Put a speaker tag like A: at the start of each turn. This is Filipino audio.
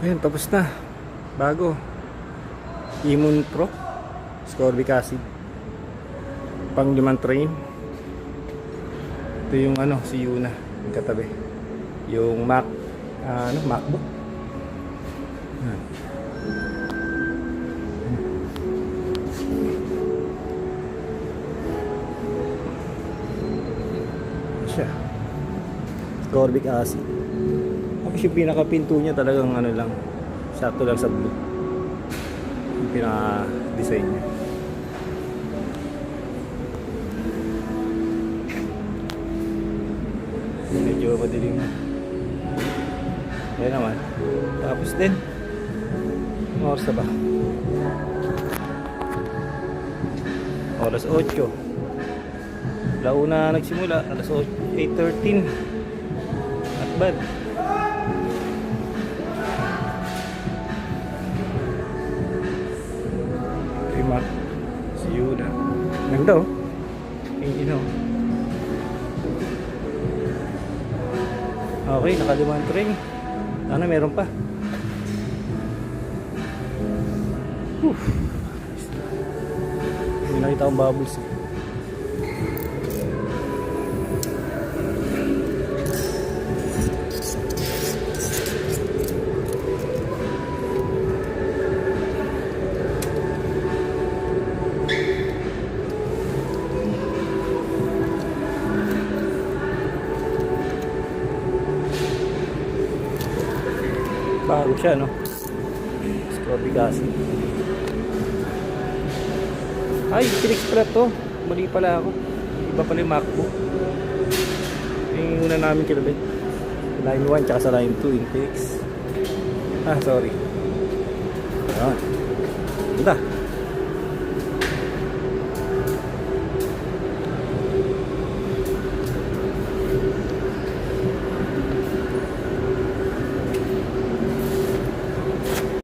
A: Ayun, tapos na. Bago. Imun Pro. Ascorbic acid. Pang 5 train. Ito yung si Yuna. Yung katabi. Yung MacBook. Yan. Siya. Ascorbic acid. Tapos yung pinaka-pinto niya talagang lang. Sakto lang sa blue. Yung pinaka-design niya. Medyo madilim. Ayan naman. Tapos din. Anong oras na ba? Oras 8. Launa nagsimula. Alas 8:13. Not bad. Mark, see you na. Ganda oh. Okay, nakalimang train. Sana meron pa. Hindi nakita akong bubbles eh. Bago siya, no? Ascorbic acid. Ay, pinexprat to. Mali pala ako. Iba pala yung MacBook. Yung una namin kilabit. Line 1 tsaka sa line 2 intakes. Sorry. Ayan. Ganda.